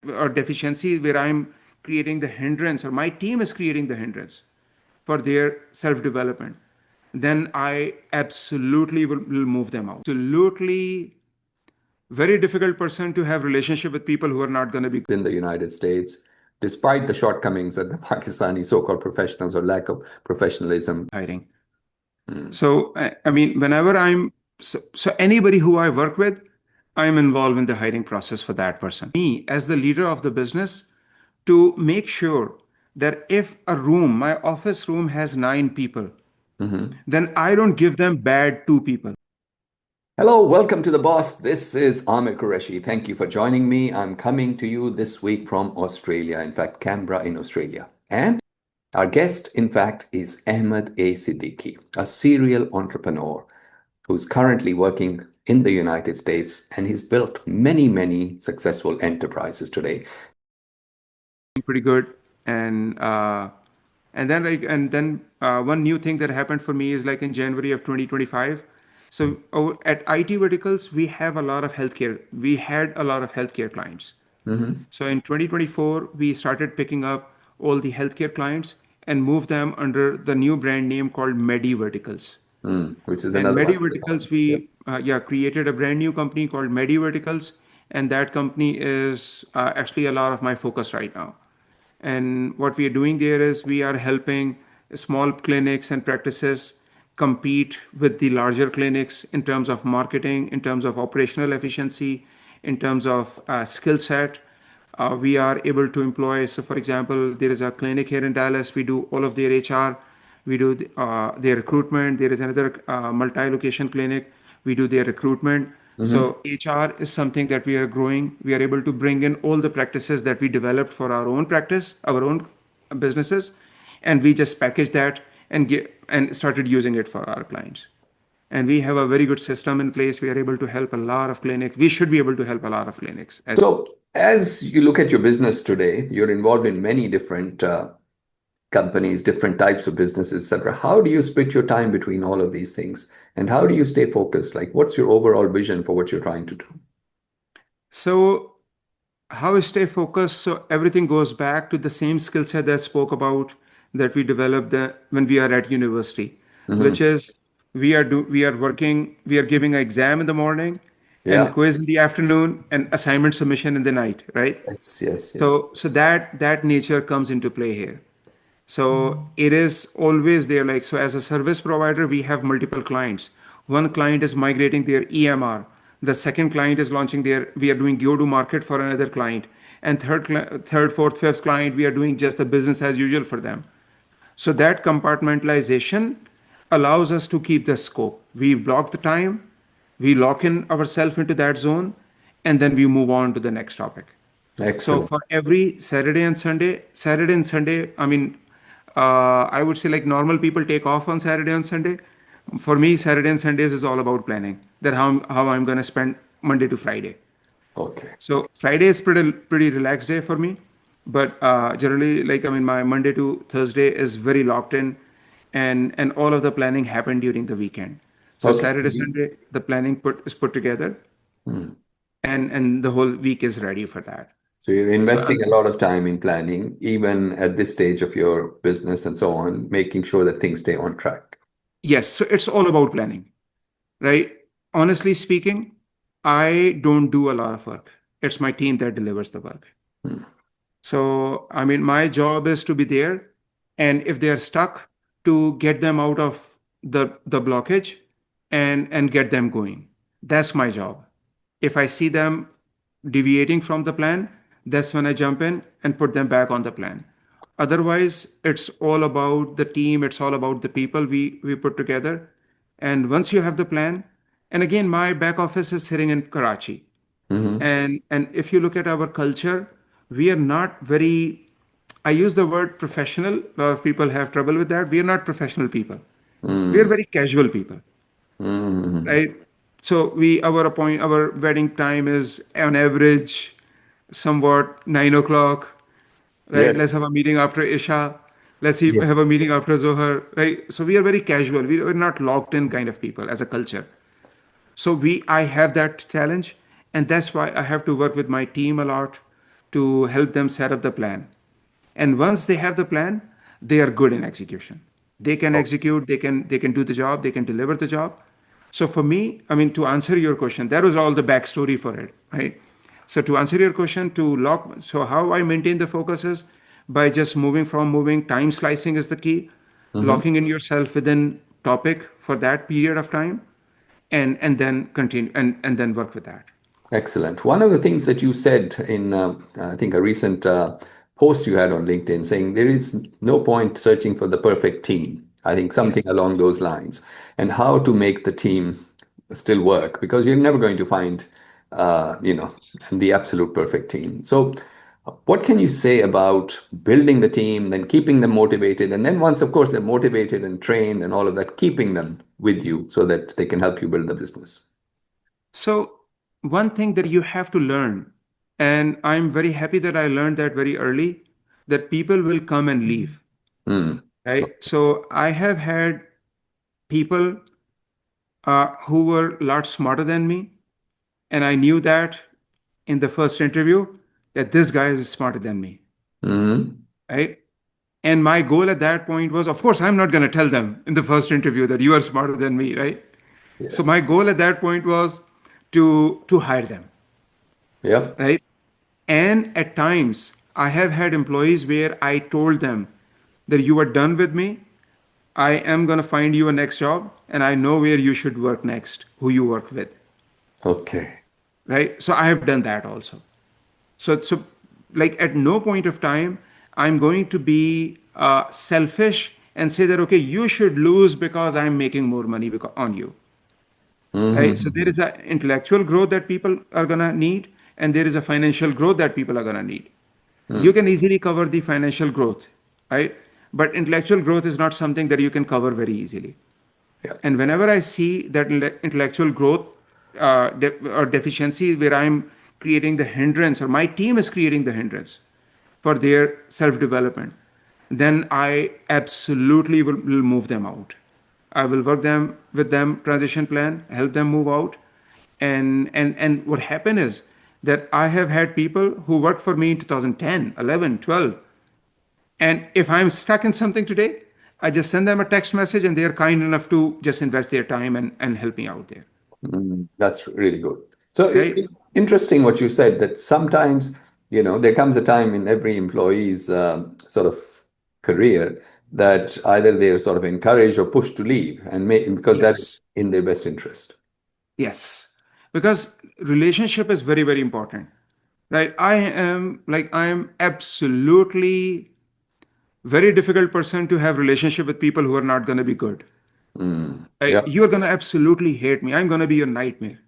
or deficiency where I'm creating the hindrance or my team is creating the hindrance for their self-development, then I absolutely will move them out. Absolutely very difficult person to have relationship with people who are not going to be in the United States, despite the shortcomings that the Pakistani so-called professionals or lack of professionalism. hiring. So, I mean, whenever so anybody who I work with, I'm involved in the hiring process for that person. Me, as the leader of the business, to make sure that if a room, my office room has 9 people, then I don't give them bad 2 people. Hello, welcome to The Boss. This is Amer Qureshi. Thank you for joining me. I'm coming to you this week from Australia, in fact, Canberra in Australia. And our guest, in fact, is Ahmad A. Siddiqui, a serial entrepreneur who's currently working in the United States, and he's built many, many successful enterprises today. Pretty good. And then one new thing that happened for me is like in January of 2025. So at IT Verticals, we have a lot of healthcare. We had a lot of healthcare clients. So in 2024, we started picking up all the healthcare clients and moved them under the new brand name called Medi Verticals. Which is And another Medi one. Verticals, we created a brand new company called Medi Verticals, and that company is actually a lot of my focus right now. And what we are doing there is we are helping small clinics and practices compete with the larger clinics in terms of marketing, in terms of operational efficiency, in terms of skill set. We are able to employ, so for example, there is a clinic here in Dallas, we do all of their HR, we do their recruitment. There is another multi-location clinic, we do their recruitment. So HR is something that we are growing. We are able to bring in all the practices that we developed for our own practice, our own businesses, and we just package that and started using it for our clients. And we have a very good system in place. We are able to help a lot of clinics. We should be able to help a lot of clinics. So, as you look at your business today, you're involved in many different companies, different types of businesses, etc. How do you split your time between all of these things? And how do you stay focused? Like, what's your overall vision for what you're trying to do? So how I stay focused? So everything goes back to the same skill set that I spoke about that we developed when we are at university, which is we are working, we are giving an exam in the morning and Yeah. quiz in the afternoon and assignment submission in the night, right? Yes, yes, yes. So that nature comes into play here. So it is always there. Like, so as a service provider, we have multiple clients. One client is migrating their EMR. The second client is launching we are doing go to market for another client. And third, fourth, fifth client, we are doing just the business as usual for them. So that compartmentalization allows us to keep the scope. We block the time, we lock in ourselves into that zone, and then we move on to the next topic. So Excellent. for every Saturday and Sunday, I mean, I would say like normal people take off on Saturday and Sunday. For me, Saturday and Sundays is all about planning. That how I'm going to spend Monday to Friday. Okay. So Friday is pretty relaxed day for me, but generally, like I mean, my Monday to Thursday is very locked in, and all of the planning happened during the weekend. So Okay. Saturday, Sunday, the planning is put together, Hmm. and the whole week is ready for that. So you're So investing a lot of time in planning, even at this stage of your business and so on, making sure that things stay on track. yes, so it's all about planning, right? Honestly speaking, I don't do a lot of work. It's my team that delivers the work. Hmm. So, I mean, my job is to be there, and if they are stuck, to get them out of the blockage and get them going. That's my job. If I see them deviating from the plan, that's when I jump in and put them back on the plan. Otherwise, it's all about the team, it's all about the people we put together. And once you have the plan, and again, my back office is sitting in Karachi. Mhm. And if you look at our culture, we are not very, I use the word professional. A lot of people have trouble with that. We are not professional people. We are Mm. very casual people, Mm. right? So our wedding time is on average somewhat 9 o'clock, right? Let's have Yes. a meeting after Isha. Have a Yes. meeting after Zohar, right? So we are very casual. We are not locked in kind of people as a culture. So I have that challenge, and that's why I have to work with my team a lot to help them set up the plan. And once they have the plan, they are good in execution. They can Oh, execute, they can do the job, they can deliver the job. So for me, I mean, to answer your question, that was all the backstory for it, right? So to answer your question, so how I maintain the focus is by just moving, time slicing is the key, mhm. locking in yourself within topic for that period of time, and then continue and then work with that. Excellent. One of the things that you said in, I think, a recent post you had on LinkedIn saying there is no point searching for the perfect team. I think Yeah. something along those lines, and how to make the team still work because you're never going to find, the absolute perfect team. So, what can you say about building the team, then keeping them motivated, and then once, of course, they're motivated and trained and all of that, keeping them with you so that they can help you build the business? So one thing that you have to learn, and I'm very happy that I learned that very early, that people will come and leave, Mm. right? So I have had people who were a lot smarter than me, and I knew that in the first interview that this guy is smarter than me, Mhm. right? And my goal at that point was, of course, I'm not going to tell them in the first interview that you are smarter than me, right? So Yes. my goal at that point was to hire them, Yep. right? And at times, I have had employees where I told them that you are done with me. I am going to find you a next job, and I know where you should work next, who you work with, Okay. right? So I have done that also. So like at no point of time, I'm going to be selfish and say that, okay, you should lose because I'm making more money on you, right? So there Mhm. is an intellectual growth that people are going to need, and there is a financial growth that people are going to need. You Mm. can easily cover the financial growth, right? But intellectual growth is not something that you can cover very easily. Yeah. And whenever I see that intellectual growth or deficiency where I'm creating the hindrance or my team is creating the hindrance for their self development, then I absolutely will move them out. I will work them with them transition plan, help them move out. And what happened is that I have had people who worked for me in 2010, 11, 12, and if I'm stuck in something today, I just send them a text message and they're kind enough to just invest their time and help me out there. That's really good. So Right? interesting what you said that sometimes, there comes a time in every employee's sort of career that either they're sort of encouraged or pushed to leave, and because that is Yes. in their best interest. Yes. Because relationship is very, very important. Right? I am absolutely very difficult person to have relationship with people who are not going to be good. Mm. Right? Yeah. You're going to absolutely hate me. I'm going to be your nightmare.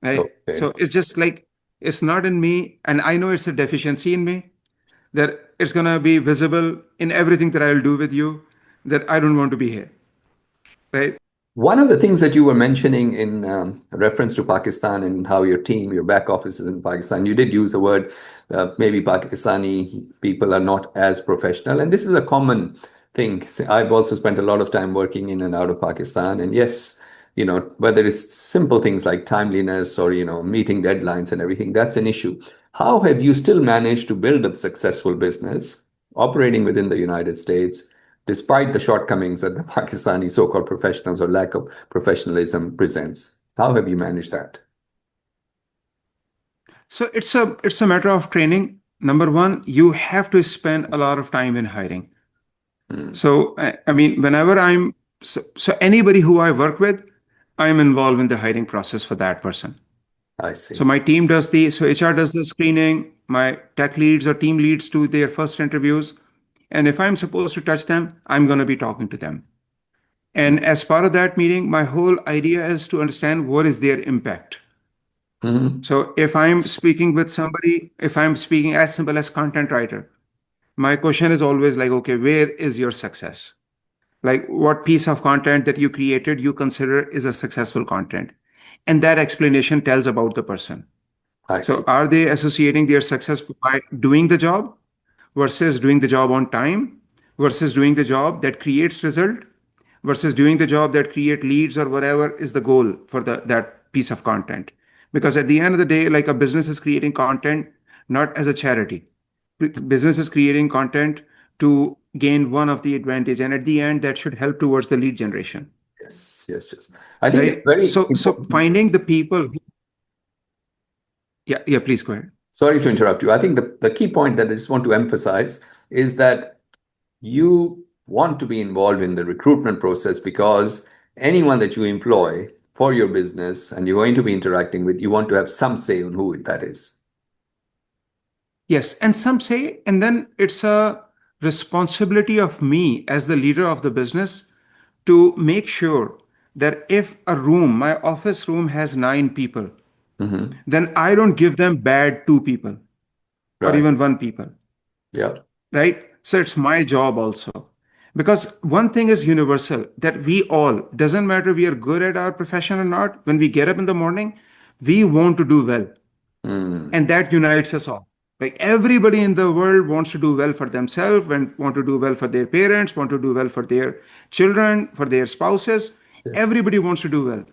Right? Okay. So it's just like it's not in me, and I know it's a deficiency in me that it's going to be visible in everything that I'll do with you, that I don't want to be here. Right? One of the things that you were mentioning in reference to Pakistan and how your team, your back office is in Pakistan, you did use the word maybe Pakistani people are not as professional. And this is a common thing. I've also spent a lot of time working in and out of Pakistan. And yes, whether it's simple things like timeliness or, meeting deadlines and everything, that's an issue. How have you still managed to build a successful business operating within the United States? Despite the shortcomings that the Pakistani so-called professionals or lack of professionalism presents. How have you managed that? So it's a matter of training. Number one, you have to spend a lot of time in hiring. Hmm, So I mean, whenever so anybody who I work with, I'm involved in the hiring process for that person. I So see. my team does so HR does the screening, my tech leads or team leads do their first interviews. And if I'm supposed to touch them, I'm going to be talking to them. And as part of that meeting, my whole idea is to understand what is their impact. Mhm. So if I'm speaking with somebody, if I'm speaking as simple as content writer, my question is always like, okay, where is your success? Like what piece of content that you created you consider is a successful content? And that explanation tells about the person. I see. So are they associating their success by doing the job versus doing the job on time versus doing the job that creates result versus doing the job that create leads or whatever is the goal for that piece of content? Because at the end of the day, like a business is creating content not as a charity. Business is creating content to gain one of the advantage, and at the end, that should help towards the lead generation, Yes, yes, yes. I think it's right? very So important. finding the people. Yeah, yeah. Please go ahead. Sorry to interrupt you. I think the key point that I just want to emphasize is that you want to be involved in the recruitment process because anyone that you employ for your business and you're going to be interacting with, you want to have some say on who that is. Yes, and some say, and then it's a responsibility of me as the leader of the business to make sure that if a room, my office room has 9 people, Hmm. then I don't give them bad 2 people or Right. even 1 people, Yeah. right? So it's my job also. Because one thing is universal that we all, doesn't matter we are good at our profession or not, when we get up in the morning, we want to do well. Mm. And that unites us all. Like everybody in the world wants to do well for themselves and want to do well for their parents, want to do well for their children, for their spouses. Yes. Everybody wants to do well,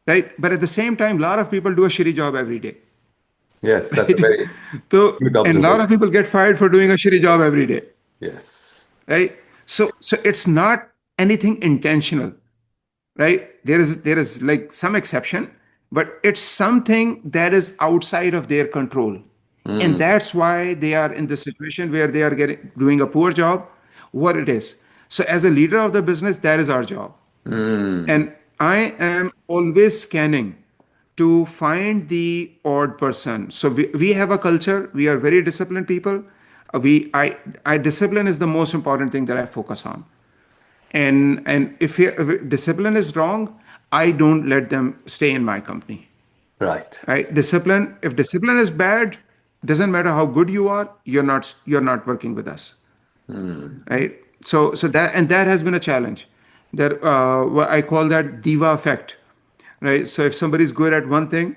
right? But at the same time, a lot of people do a shitty job every day, Yes, that's a right? very So, good and a lot of observation. people get fired for doing a shitty job every day, Yes. right? So it's not anything intentional, right? There is like some exception, but it's something that is outside of their control, and Mm. that's why they are in the situation where they are getting doing a poor job, what it is. So as a leader of the business, that is our job, Mm. and I am always scanning to find the odd person. So we have a culture. We are very disciplined people. I discipline is the most important thing that I focus on, and if discipline is wrong, I don't let them stay in my company, Right. right? Discipline, if discipline is bad, doesn't matter how good you are, you're not working with us, Mm. right? So that has been a challenge, that what I call that diva effect, right? So if somebody's good at one thing,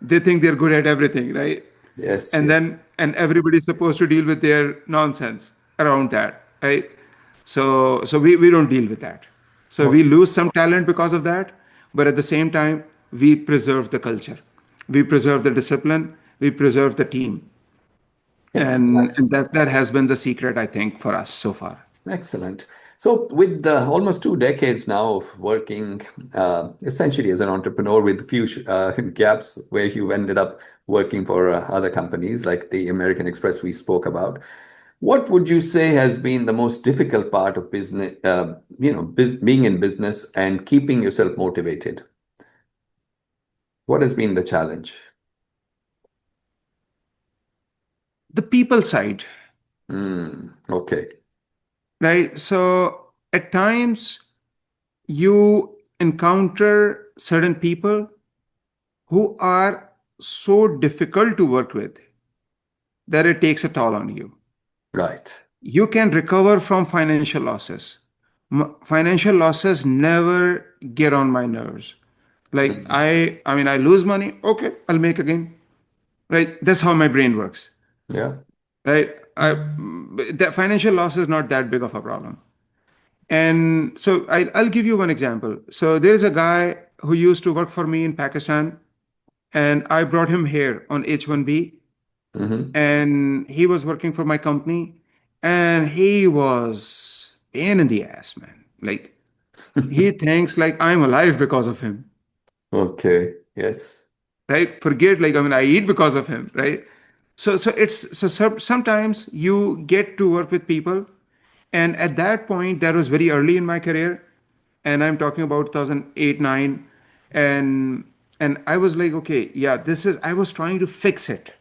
they think they're good at everything, right? Yes. And everybody's supposed to deal with their nonsense around that, right? So we don't deal with that. So Oh, we lose some talent because of that, but at the same time we preserve the culture, we preserve the discipline, we preserve the team, yes. and that has been the secret, I think, for us so far. Excellent. So, with almost 2 decades now of working essentially as an entrepreneur with few gaps where you ended up working for other companies like the American Express we spoke about, what would you say has been the most difficult part of business, being in business and keeping yourself motivated? What has been the challenge? The people side, Okay, right? So at times you encounter certain people who are so difficult to work with that it takes a toll on you. right. You can recover from financial losses. Financial losses never get on my nerves. Like Mhm. I mean, I lose money. Okay, I'll make again. Right? That's how my brain works. Yeah. Right? That financial loss is not that big of a problem. And so I'll give you one example. So there is a guy who used to work for me in Pakistan, and I brought him here on H-1B, Hmm. and he was working for my company, and he was pain in the ass, man. Like he thinks like I'm alive because of him, Okay. Yes. right? Forget, like, I mean, I eat because of him, right? Sometimes you get to work with people, and at that point, that was very early in my career, and I'm talking about 2008, 9, and I was like, okay, yeah, this is. I was trying to fix it,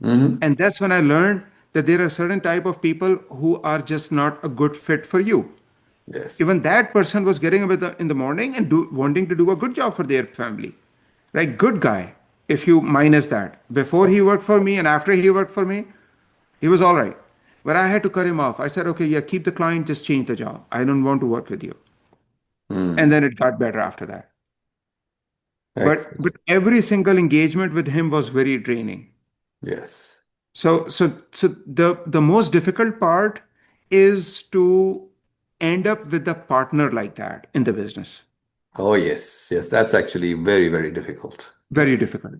Hmm. and that's when I learned that there are certain type of people who are just not a good fit for you. Yes. Even that person was getting up in the morning and wanting to do a good job for their family, like good guy. If you minus that, before he worked for me and after he worked for me, he was all right. But I had to cut him off. I said, okay, yeah, keep the client, just change the job. I don't want to work with you. And Mm. then it got better after that. But Excellent. every single engagement with him was very draining. Yes. So the most difficult part is to end up with a partner like that in the business. Oh, yes. Yes. That's actually very, very difficult. Very difficult.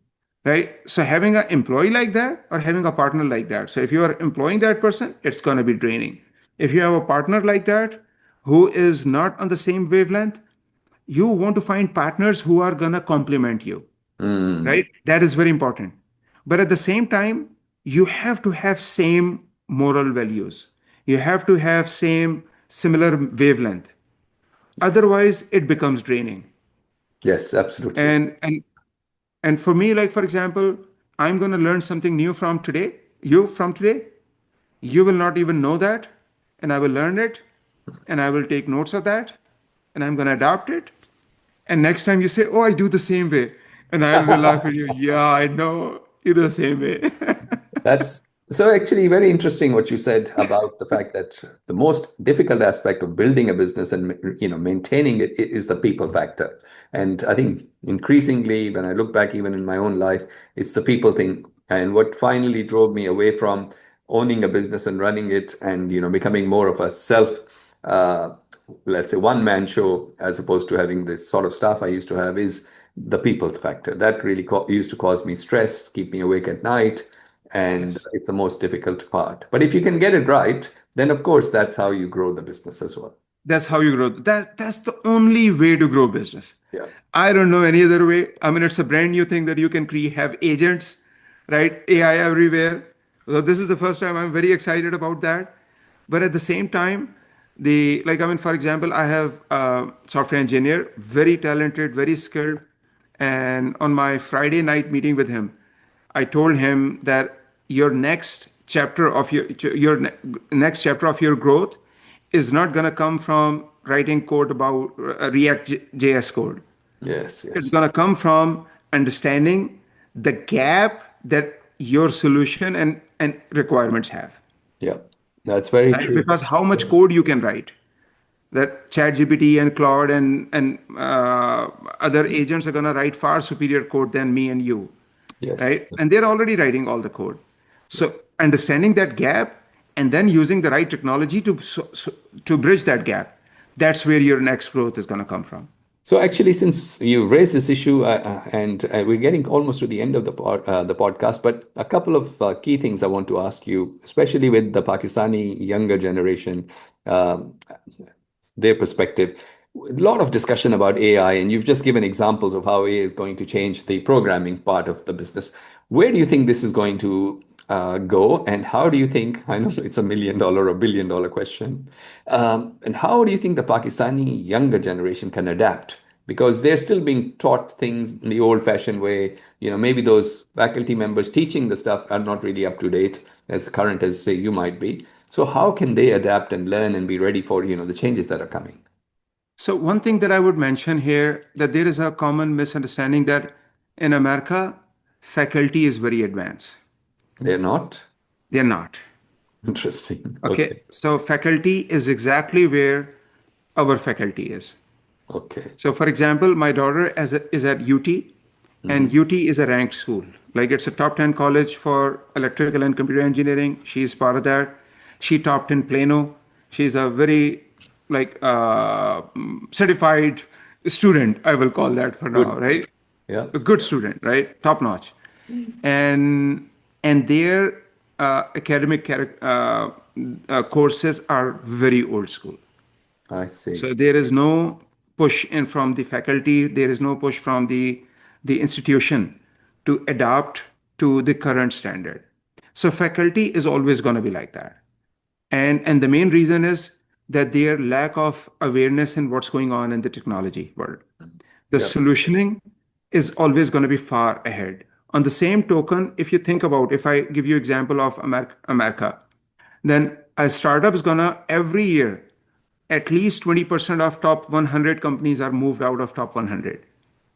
right? So having an employee like that or having a partner like that. So if you are employing that person, it's going to be draining. If you have a partner like that who is not on the same wavelength, you want to find partners who are going to complement you, Mm. right? That is very important. But at the same time, you have to have same moral values. You have to have same similar wavelength. Otherwise, it becomes draining. Yes, absolutely. And for me, like for example, I'm going to learn something new from today. You from today, you will not even know that, and I will learn it, and I will take notes of that, and I'm going to adapt it. And next time you say, "Oh, I do the same way," and I will laugh at you. Yeah, I know you do the same way. That's so actually very interesting what you said about the fact that the most difficult aspect of building a business and maintaining it is the people factor. And I think increasingly when I look back even in my own life, it's the people thing. And what finally drove me away from owning a business and running it and becoming more of a self uh, let's say one man show as opposed to having this sort of stuff I used to have is the people factor. That really used to cause me stress, keep me awake at night, and Yes. it's the most difficult part. But if you can get it right, then of course that's how you grow the business as well. That's how you grow. That's the only way to grow business. Yeah. I don't know any other way. I mean, it's a brand new thing that you can create, have agents, right? AI everywhere. So this is the first time I'm very excited about that. But at the same time, I mean, for example, I have a software engineer, very talented, very skilled. And on my Friday night meeting with him, I told him that your next chapter of next chapter of your growth is not going to come from writing code about React JS code. Yes, It's yes. going to come from understanding the gap that your solution and requirements have, Yeah. That's very right? true. Because how much code you can write, that ChatGPT and Claude and other agents are going to write far superior code than me and you, Yes. right? And they're already writing all the code. So understanding that gap and then using the right technology to bridge that gap, that's where your next growth is going to come from. So actually, since you raised this issue, and we're getting almost to the end of the podcast, but a couple of key things I want to ask you, especially with the Pakistani younger generation, um, their perspective. A lot of discussion about AI, and you've just given examples of how AI is going to change the programming part of the business. Where do you think this is going to go, and how do you think? I know it's $1 million or $1 billion question, and how do you think the Pakistani younger generation can adapt? Because they're still being taught things in the old-fashioned way. Maybe those faculty members teaching the stuff are not really up to date, as current as say you might be. So how can they adapt and learn and be ready for the changes that are coming? So one thing that I would mention here, that there is a common misunderstanding that in America, faculty is very advanced. They're not? They're not. Interesting. Okay. Okay. So faculty is exactly where our faculty is. Okay. So for example, my daughter is at UT, Hmm. and UT is a ranked school. Like it's a top 10 college for electrical and computer engineering. She's part of that. She topped in Plano. She's a very certified student, I will call that for now, Good. right? Yeah. A good student, right? Top notch. And their academic courses are very old school. I see. So there is no push in from the faculty, there is no push from the institution to adapt to the current standard. So faculty is always going to be like that. And the main reason is that their lack of awareness in what's going on in the technology world. The Yeah. solutioning is always going to be far ahead. On the same token, if you think about, if I give you example of America, then a startup is gonna every year at least 20% of top 100 companies are moved out of top 100,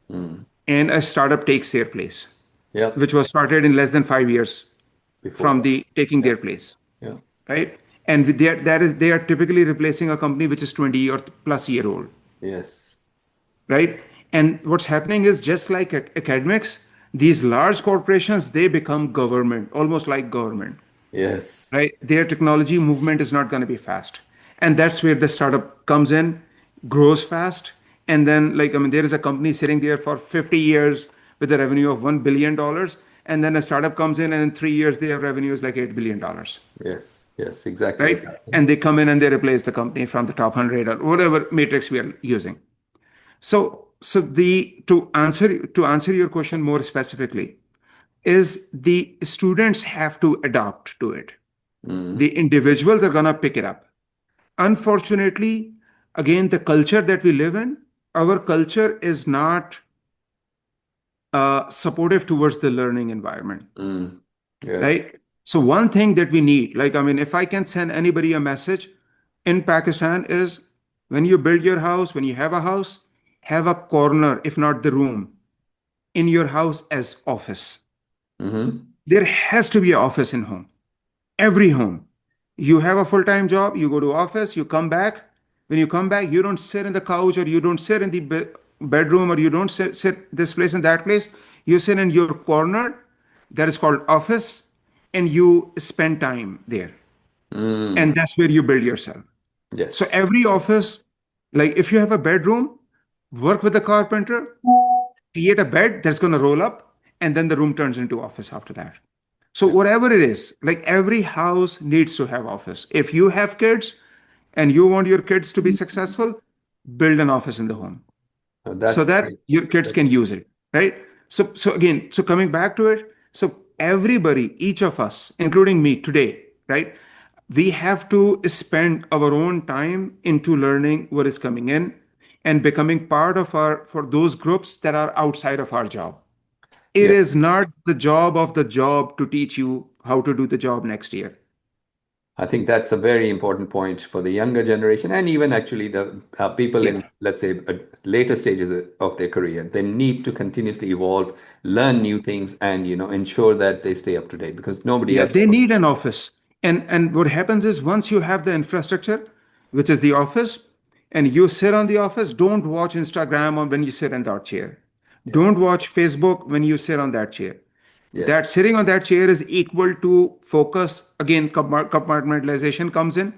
Mm. and a startup takes their place, Yeah. which was started in less than 5 years Before from that. the taking Yeah. their place, Yeah. right? And they are typically replacing a company which is 20 or plus year old, Yes. right? And what's happening is just like academics, these large corporations, they become government, almost like government, Yes. right? Their technology movement is not going to be fast. And that's where the startup comes in, grows fast. And then, like, I mean, there is a company sitting there for 50 years with a revenue of $1 billion, and then a startup comes in, and in 3 years they have revenues like $8 billion, Yes, yes, exactly right? what's happening. And they come in and they replace the company from the top 100 or whatever matrix we are using. So the to answer your question more specifically is the students have to adapt to it. Mm, The individuals are gonna pick it up. Unfortunately, again, the culture that we live in, our culture is not supportive towards the learning environment, mm, yes. right? So one thing that we need, like, I mean, if I can send anybody a message in Pakistan is when you build your house, when you have a corner, if not the room, in your house as office. Mm-hmm. There has to be an office in home. Every home. You have a full-time job, you go to office, you come back. When you come back, you don't sit in the couch or you don't sit in the bedroom or you don't sit this place and that place. You sit in your corner that is called office and you spend time there. Mm, And that's where you build yourself. So yes, every office, like if you have a bedroom, work with the carpenter, create a bed that's going to roll up, and then the room turns into office after that. So yeah. whatever it is, like every house needs to have office. If you have kids and you want your kids to be successful, build an office in the home so That's that great. your kids can use it, right? So again, so coming back to it, so everybody, each of us, including me today, right? We have to spend our own time into learning what is coming in and becoming part of our for those groups that are outside of our job. It Yeah. is not the job of the job to teach you how to do the job next year. I think that's a very important point for the younger generation and even actually the people in, Yeah. let's say, later stages of their career. They need to continuously evolve, learn new things, and ensure that they stay up to date because nobody Yeah, else they knows. need an office. And what happens is once you have the infrastructure, which is the office, and you sit on the office, don't watch Instagram on when you sit in that chair. Yeah. Don't watch Facebook when you sit on that chair. That Yes. sitting on that chair is equal to focus. Again, compartmentalization comes in.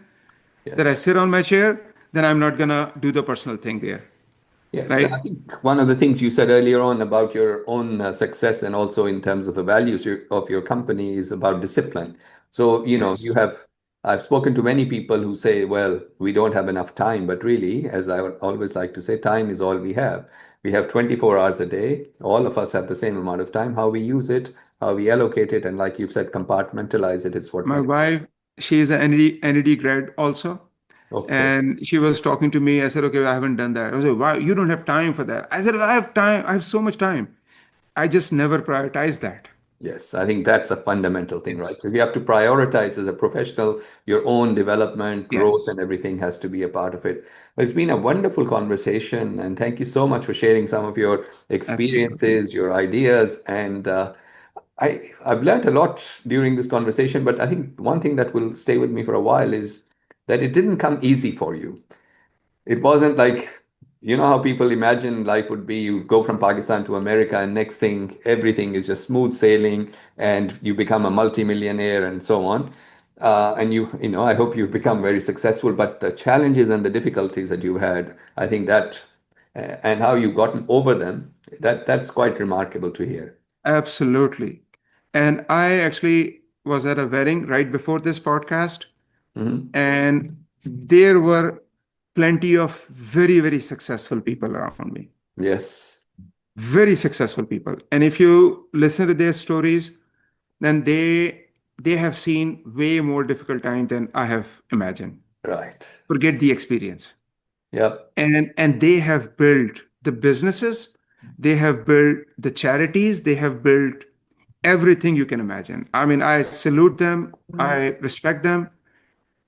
That I Yes. sit on my chair, then I'm not gonna do the personal thing there. Yes, and I Right? think one of the things you said earlier on about your own success and also in terms of the values of your company is about discipline. So, Yes. I've spoken to many people who say, well, we don't have enough time, but really, as I would always like to say, time is all we have. We have 24 hours a day. All of us have the same amount of time. How we use it, how we allocate it, and like you've said, compartmentalize it is what My matters. wife, she is an NED grad also. Okay. And she was talking to me. I said, okay, I haven't done that. I was like, why? You don't have time for that. I said, I have time. I have so much time. I just never prioritize that. Yes, I think that's a fundamental thing, right? Yes. Because you have to prioritize as a professional, your own development, growth, Yes. and everything has to be a part of it. But it's been a wonderful conversation, and thank you so much for sharing some of your Absolutely. experiences, your ideas, and I've learned a lot during this conversation. But I think one thing that will stay with me for a while is that it didn't come easy for you. It wasn't like, how people imagine life would be. You go from Pakistan to America, and next thing, everything is just smooth sailing, and you become a multimillionaire and so on. And I hope you've become very successful. But the challenges and the difficulties that you had, I think that, and how you've gotten over them, that's quite remarkable to hear. Absolutely. And I actually was at a wedding right before this podcast, Hmm. and there were plenty of very, very successful people around me. Yes, Very successful people. And if you listen to their stories, then they have seen way more difficult time than I have imagined. right. Forget the experience. Yep. And they have built the businesses, they have built the charities, they have built everything you can imagine. I mean, I salute them, I respect them.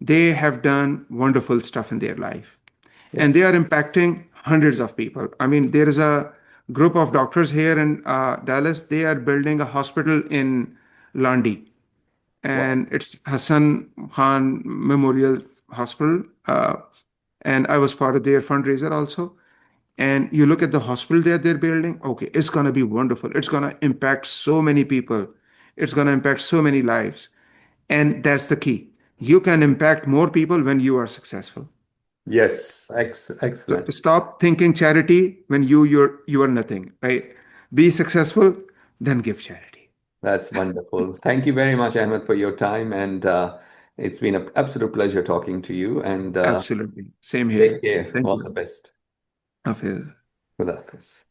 They have done wonderful stuff in their life. Yeah. And they are impacting hundreds of people. I mean, there is a group of doctors here in Dallas. They are building a hospital in Landi, Wow. and it's Hassan Khan Memorial Hospital. And I was part of their fundraiser also. And you look at the hospital that they're building, okay, it's going to be wonderful. It's going to impact so many people. It's going to impact so many lives. And that's the key. You can impact more people when you are successful. Yes. So Excellent. stop thinking charity when you are nothing, right? be successful, then give charity. That's wonderful. Thank you very much, Ahmed, for your time. And it's been an absolute pleasure talking to you. And Absolutely. Same take here. care. Thank All the you. best. Hafiz. Khuda Hafiz.